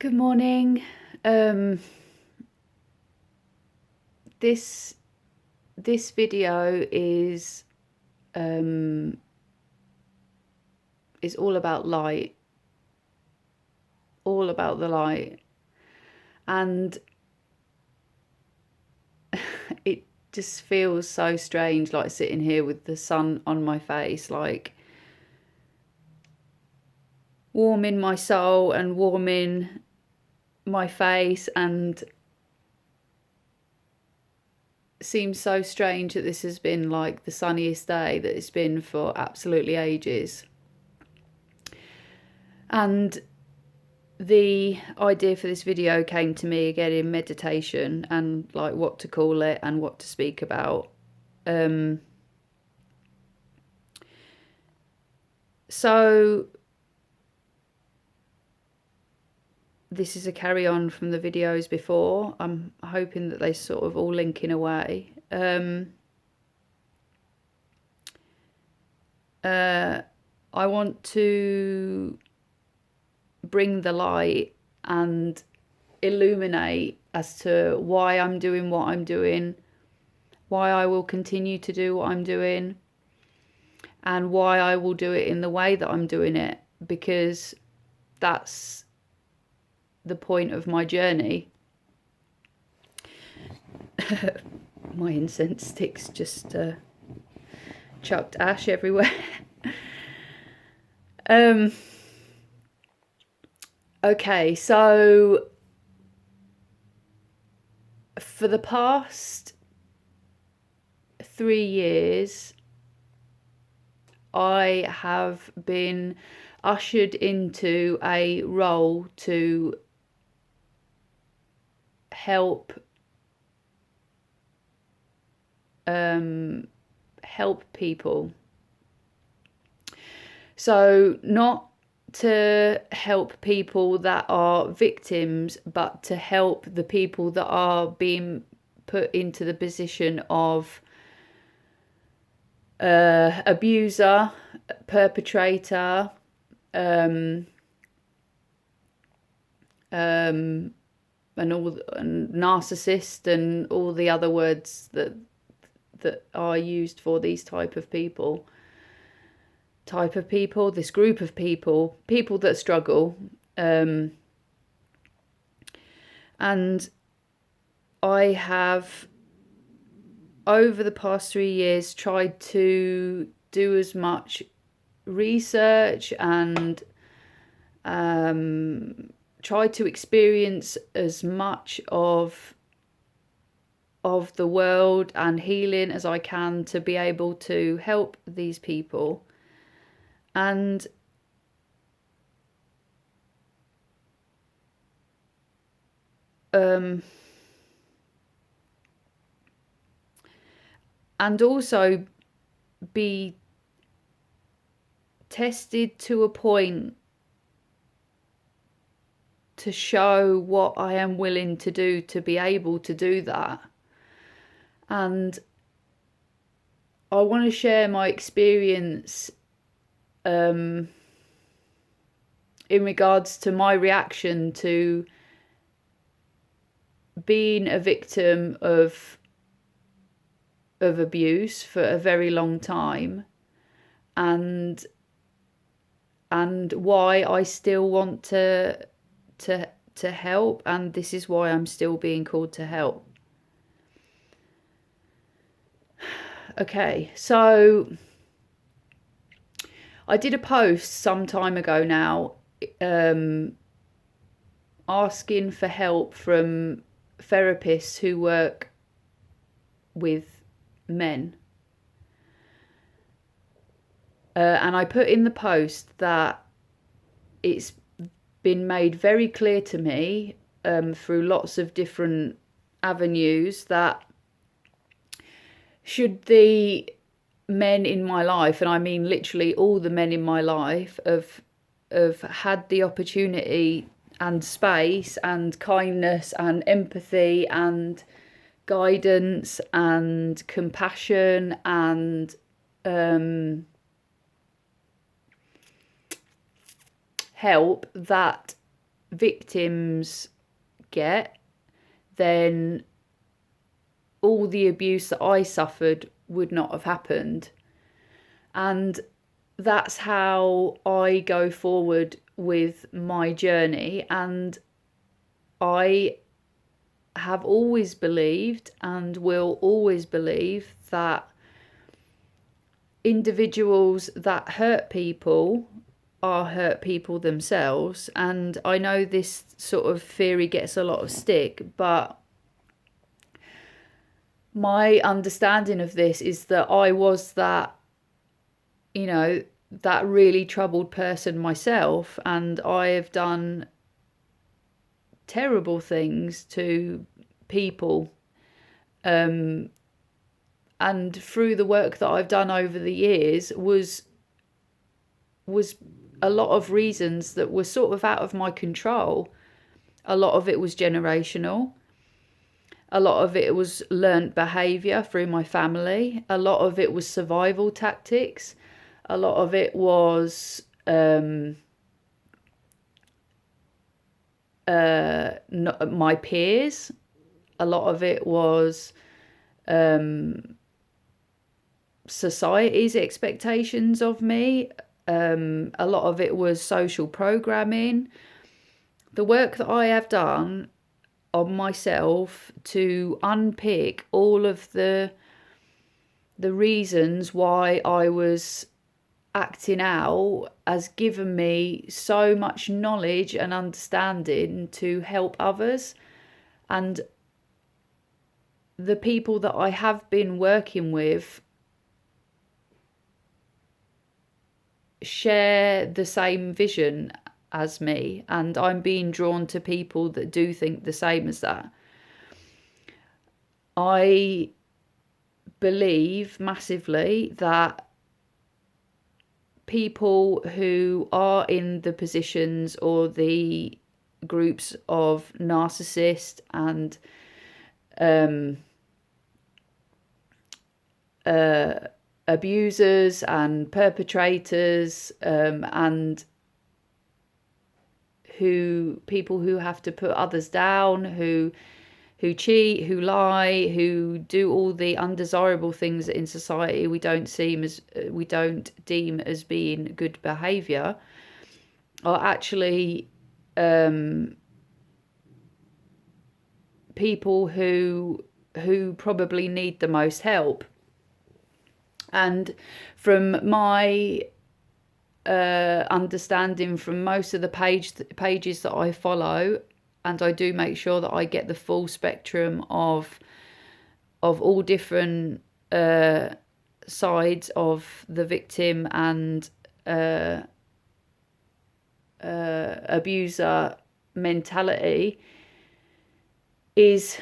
Good morning. This video is all about light, all about the light, and it just feels so strange, like sitting here with the sun on my face, like warming my soul and warming my face, and seems so strange that this has been like the sunniest day that it's been for absolutely ages. And the idea for this video came to me again in meditation, and like what to call it and what to speak about. So this is a carry on from the videos before. I'm hoping that they sort of all link in a way. I want to bring the light and illuminate as to why I'm doing what I'm doing, why I will continue to do what I'm doing, and why I will do it in the way that I'm doing it, because that's the point of my journey. My incense sticks just chucked ash everywhere. Okay, so for the past 3 years, I have been ushered into a role to help people. So not to help people that are victims, but to help the people that are being put into the position of abuser, perpetrator, and narcissist, and all the other words that are used for these type of people, this group of people that struggle. And I have, over the past 3 years, tried to do as much research and try to experience as much of the world and healing as I can to be able to help these people. And also be tested to a point to show what I am willing to do to be able to do that. And I want to share my experience in regards to my reaction to being a victim of abuse for a very long time, and why I still want to help, and this is why I'm still being called to help. Okay, so I did a post some time ago now, asking for help from therapists who work with men. And I put in the post that it's been made very clear to me through lots of different avenues that should the men in my life, and I mean literally all the men in my life, have had the opportunity and space and kindness and empathy and guidance and compassion and help that victims get, then all the abuse that I suffered would not have happened. And that's how I go forward with my journey. And I have always believed and will always believe that individuals that hurt people are hurt people themselves. And I know this sort of theory gets a lot of stick, but my understanding of this is that I was that, that really troubled person myself, and I have done terrible things to people. And through the work that I've done over the years was a lot of reasons that were sort of out of my control. A lot of it was generational. A lot of it was learnt behaviour through my family. A lot of it was survival tactics. A lot of it was my peers. A lot of it was society's expectations of me. A lot of it was social programming. The work that I have done on myself to unpick all of the reasons why I was acting out has given me so much knowledge and understanding to help others. And the people that I have been working with share the same vision as me, and I'm being drawn to people that do think the same as that. I believe massively that people who are in the positions or the groups of narcissists and abusers and perpetrators, and people who have to put others down, who cheat, who lie, who do all the undesirable things that in society we don't deem as being good behaviour, are actually people who probably need the most help. And from my understanding from most of the pages that I follow, and I do make sure that I get the full spectrum of all different sides of the victim and abuser mentality, is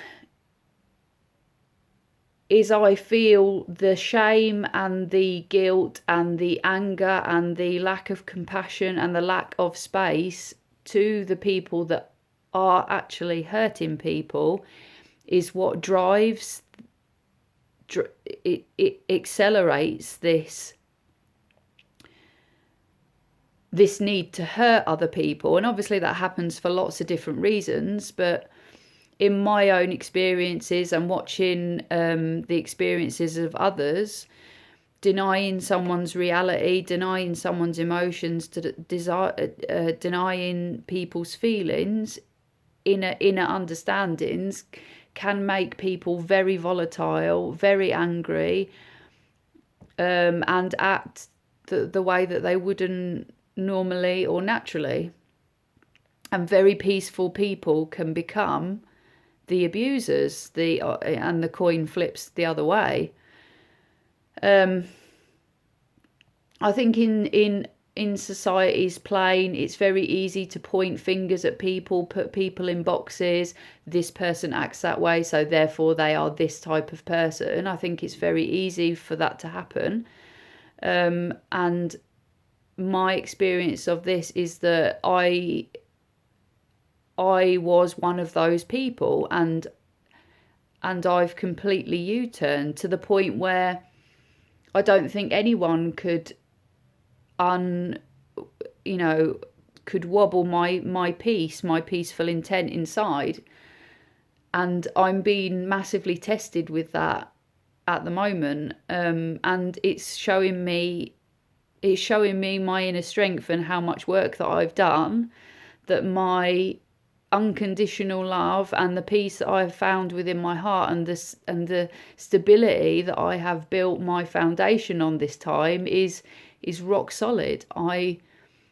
I feel the shame and the guilt and the anger and the lack of compassion and the lack of space to the people that are actually hurting people is what drives, it accelerates this need to hurt other people. And obviously that happens for lots of different reasons, but in my own experiences and watching the experiences of others, denying someone's reality, denying someone's emotions, denying people's feelings, inner understandings, can make people very volatile, very angry, and act the way that they wouldn't normally or naturally. And very peaceful people can become the abusers, and the coin flips the other way. I think in society's plane, it's very easy to point fingers at people, put people in boxes. This person acts that way, so therefore they are this type of person. I think it's very easy for that to happen. And my experience of this is that I was one of those people, and I've completely U-turned to the point where I don't think anyone could could wobble my peace, my peaceful intent inside. And I'm being massively tested with that at the moment, and it's showing me my inner strength and how much work that I've done, that my unconditional love and the peace that I've found within my heart, and the stability that I have built my foundation on this time is rock solid. I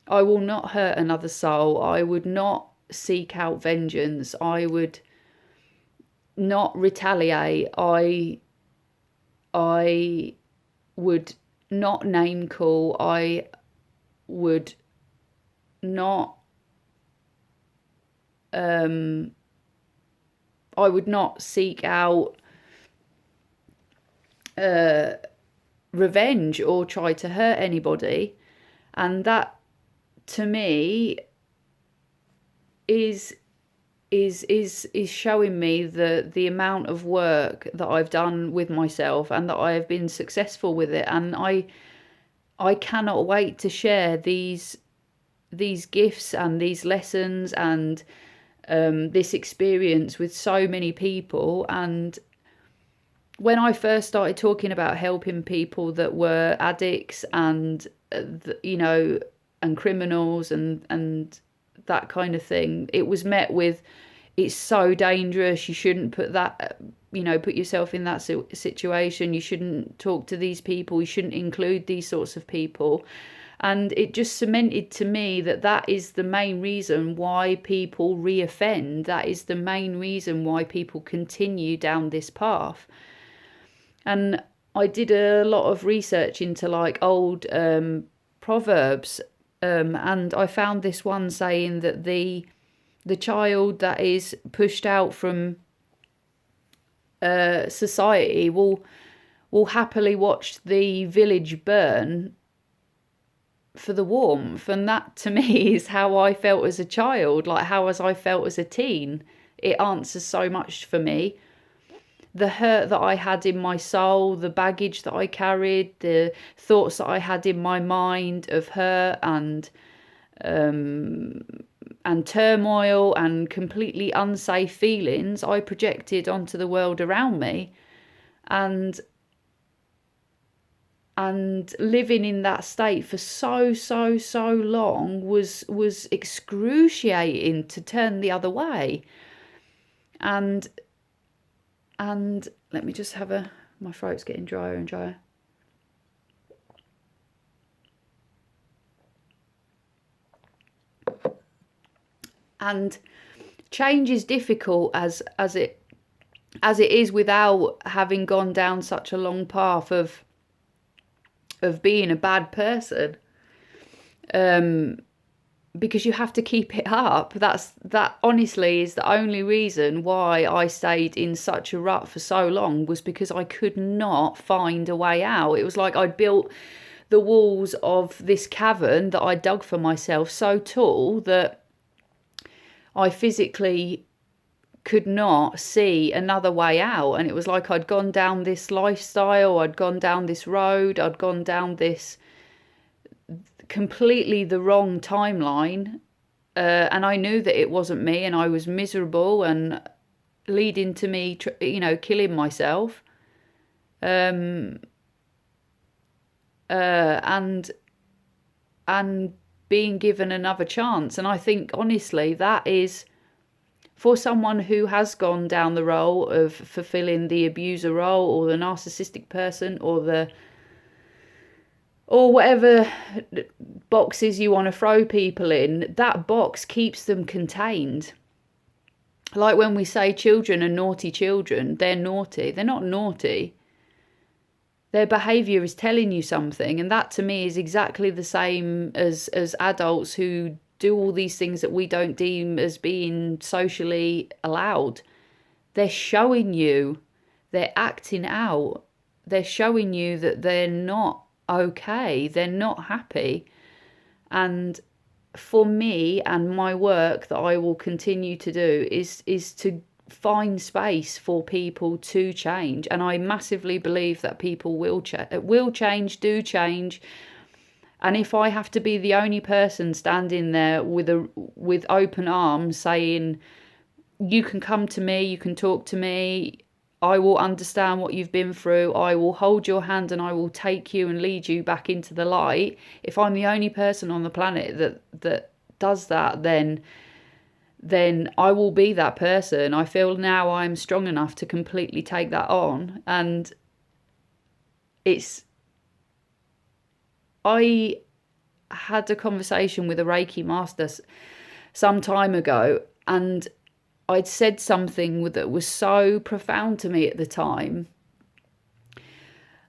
will not hurt another soul. I would not seek out vengeance. I would not retaliate. I would not name call. I would not seek out revenge or try to hurt anybody. And that, to me, is showing me the amount of work that I've done with myself, and that I have been successful with it. And I cannot wait to share these gifts and these lessons and this experience with so many people. And when I first started talking about helping people that were addicts and and criminals and that kind of thing, it was met with, it's so dangerous, you shouldn't put yourself in that situation, you shouldn't talk to these people, you shouldn't include these sorts of people. And it just cemented to me that is the main reason why people reoffend. That is the main reason why people continue down this path. And I did a lot of research into old proverbs, and I found this one saying that the child that is pushed out from society will happily watch the village burn for the warmth. And that, to me, is how I felt as a child, how as I felt as a teen. It answers so much for me. The hurt that I had in my soul, the baggage that I carried, the thoughts that I had in my mind of hurt and turmoil and completely unsafe feelings, I projected onto the world around me. And living in that state for so long was excruciating to turn the other way. And let me just have my throat's getting drier and drier. And change is difficult as it is without having gone down such a long path of being a bad person, because you have to keep it up. That honestly is the only reason why I stayed in such a rut for so long, was because I could not find a way out. It was like I'd built the walls of this cavern that I dug for myself so tall that I physically could not see another way out. And it was like I'd gone down this lifestyle, I'd gone down this road, I'd gone down this completely the wrong timeline, and I knew that it wasn't me, and I was miserable, and leading to me killing myself, and being given another chance. And I think honestly that is, for someone who has gone down the role of fulfilling the abuser role, or the narcissistic person, or whatever boxes you want to throw people in, that box keeps them contained. Like when we say children are naughty children, they're naughty. They're not naughty. Their behaviour is telling you something. And that, to me, is exactly the same as adults who do all these things that we don't deem as being socially allowed. They're showing you, they're acting out, they're showing you that they're not okay, they're not happy. And for me, and my work that I will continue to do, is to find space for people to change. And I massively believe that people will change, do change. And if I have to be the only person standing there with open arms saying, you can come to me, you can talk to me, I will understand what you've been through, I will hold your hand and I will take you and lead you back into the light. If I'm the only person on the planet that does that, then I will be that person. I feel now I'm strong enough to completely take that on. And I had a conversation with a Reiki master some time ago, and I'd said something that was so profound to me at the time.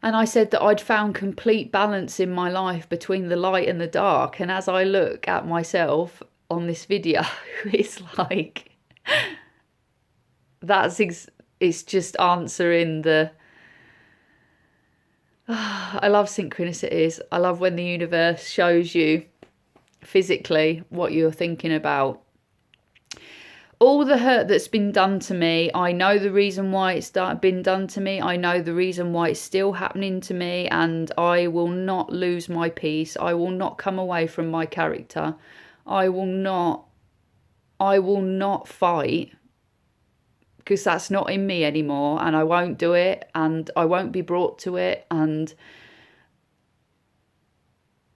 And I said that I'd found complete balance in my life between the light and the dark. And as I look at myself on this video, it's like, it's just answering the, I love synchronicities. I love when the universe shows you physically what you're thinking about. All the hurt that's been done to me, I know the reason why it's been done to me. I know the reason why it's still happening to me, and I will not lose my peace. I will not come away from my character. I will not fight, because that's not in me anymore, and I won't do it, and I won't be brought to it, and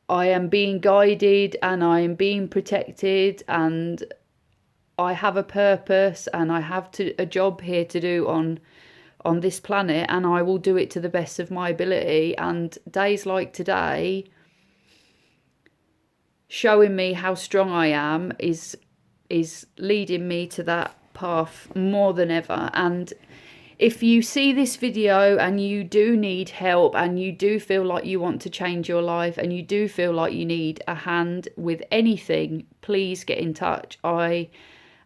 I am being guided and I am being protected, and I have a purpose and I have a job here to do on this planet, and I will do it to the best of my ability. And days like today showing me how strong I am is leading me to that path more than ever. And if you see this video and you do need help, and you do feel like you want to change your life, and you do feel like you need a hand with anything, please get in touch. I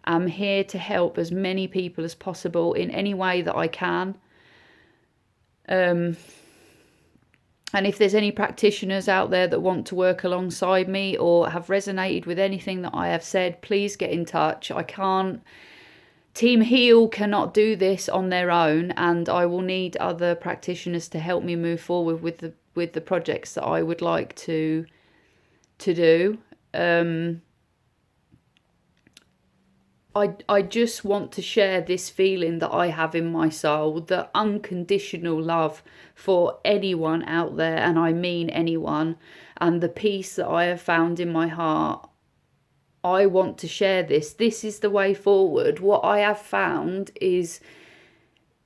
am here to help as many people as possible in any way that I can. And if there's any practitioners out there that want to work alongside me or have resonated with anything that I have said, please get in touch. Team Heal cannot do this on their own, and I will need other practitioners to help me move forward with the projects that I would like to do. I just want to share this feeling that I have in my soul, the unconditional love for anyone out there, and I mean anyone, and the peace that I have found in my heart. I want to share this. This is the way forward. What I have found is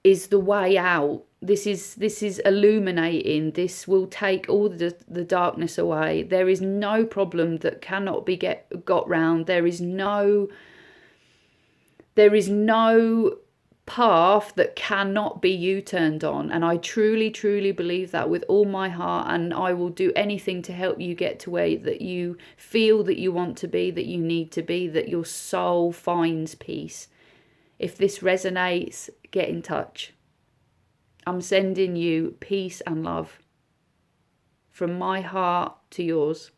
the way out. This is illuminating. This will take all the darkness away. There is no problem that cannot be got round. There is no path that cannot be U-turned on. And I truly, truly believe that with all my heart. And I will do anything to help you get to where that you feel that you want to be, that you need to be, that your soul finds peace. If this resonates, get in touch. I'm sending you peace and love from my heart to yours.